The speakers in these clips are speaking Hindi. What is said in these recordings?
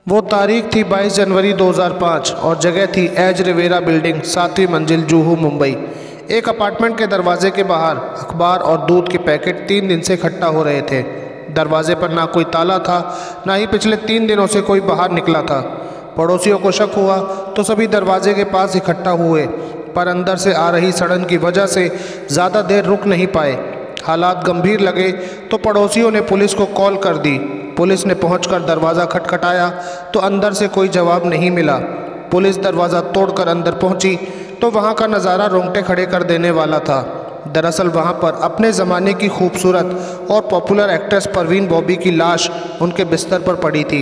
वो तारीख थी 22 जनवरी 2005 और जगह थी एज रिवेरा बिल्डिंग, 7वीं मंजिल, जूहू, मुंबई। एक अपार्टमेंट के दरवाजे के बाहर अखबार और दूध के पैकेट 3 दिन से इकट्ठा हो रहे थे। दरवाजे पर ना कोई ताला था, ना ही पिछले 3 दिनों से कोई बाहर निकला था। पड़ोसियों को शक हुआ तो सभी दरवाजे के पास इकट्ठा हुए, पर अंदर से आ रही सड़न की वजह से ज़्यादा देर रुक नहीं पाए। हालात गंभीर लगे तो पड़ोसियों ने पुलिस को कॉल कर दी। पुलिस ने पहुंचकर दरवाज़ा खटखटाया तो अंदर से कोई जवाब नहीं मिला। पुलिस दरवाज़ा तोड़कर अंदर पहुंची तो वहां का नज़ारा रोंगटे खड़े कर देने वाला था। दरअसल वहां पर अपने ज़माने की खूबसूरत और पॉपुलर एक्ट्रेस परवीन बॉबी की लाश उनके बिस्तर पर पड़ी थी।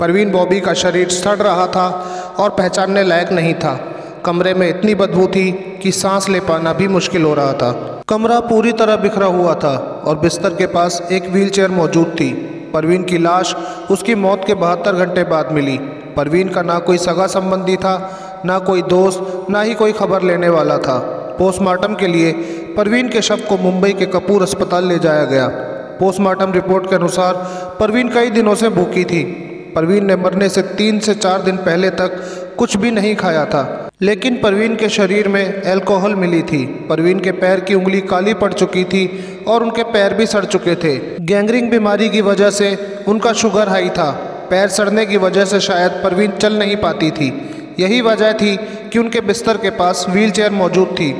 परवीन बॉबी का शरीर सड़ रहा था और पहचानने लायक नहीं था। कमरे में इतनी बदबू थी कि सांस ले पाना भी मुश्किल हो रहा था। कमरा पूरी तरह बिखरा हुआ था और बिस्तर के पास एक व्हीलचेयर मौजूद थी। परवीन की लाश उसकी मौत के 72 घंटे बाद मिली। परवीन का ना कोई सगा संबंधी था, ना कोई दोस्त, ना ही कोई खबर लेने वाला था। पोस्टमार्टम के लिए परवीन के शव को मुंबई के कपूर अस्पताल ले जाया गया। पोस्टमार्टम रिपोर्ट के अनुसार परवीन कई दिनों से भूखी थी। परवीन ने मरने से 3 से 4 दिन पहले तक कुछ भी नहीं खाया था, लेकिन परवीन के शरीर में अल्कोहल मिली थी। परवीन के पैर की उंगली काली पड़ चुकी थी और उनके पैर भी सड़ चुके थे। गैंग्रीन बीमारी की वजह से उनका शुगर हाई था। पैर सड़ने की वजह से शायद परवीन चल नहीं पाती थी। यही वजह थी कि उनके बिस्तर के पास व्हीलचेयर मौजूद थी।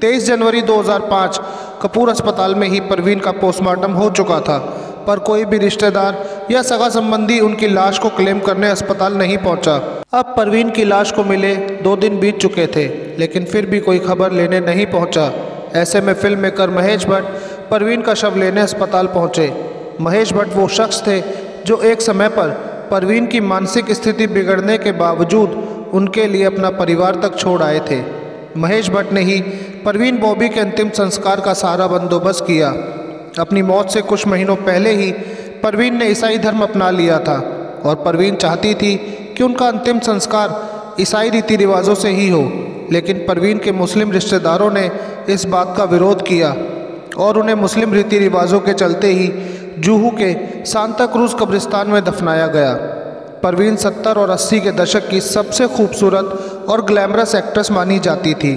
23 जनवरी 2005 कपूर अस्पताल में ही परवीन का पोस्टमार्टम हो चुका था, पर कोई भी रिश्तेदार या सगा संबंधी उनकी लाश को क्लेम करने अस्पताल नहीं पहुंचा। अब परवीन की लाश को मिले 2 दिन बीत चुके थे, लेकिन फिर भी कोई खबर लेने नहीं पहुंचा। ऐसे में फिल्म मेकर महेश भट्ट परवीन का शव लेने अस्पताल पहुंचे। महेश भट्ट वो शख्स थे जो एक समय पर परवीन की मानसिक स्थिति बिगड़ने के बावजूद उनके लिए अपना परिवार तक छोड़ आए थे। महेश भट्ट ने ही परवीन बॉबी के अंतिम संस्कार का सारा बंदोबस्त किया। अपनी मौत से कुछ महीनों पहले ही परवीन ने ईसाई धर्म अपना लिया था और परवीन चाहती थी कि उनका अंतिम संस्कार ईसाई रीति रिवाजों से ही हो, लेकिन परवीन के मुस्लिम रिश्तेदारों ने इस बात का विरोध किया और उन्हें मुस्लिम रीति रिवाजों के चलते ही जूहू के सांता क्रूज कब्रिस्तान में दफनाया गया। परवीन 70 और 80 के दशक की सबसे खूबसूरत और ग्लैमरस एक्ट्रेस मानी जाती थी।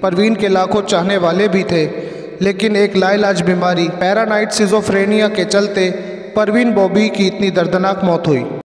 परवीन के लाखों चाहने वाले भी थे, लेकिन एक लाइलाज बीमारी पैरानाइड सिजोफ्रेनिया के चलते परवीन बॉबी की इतनी दर्दनाक मौत हुई।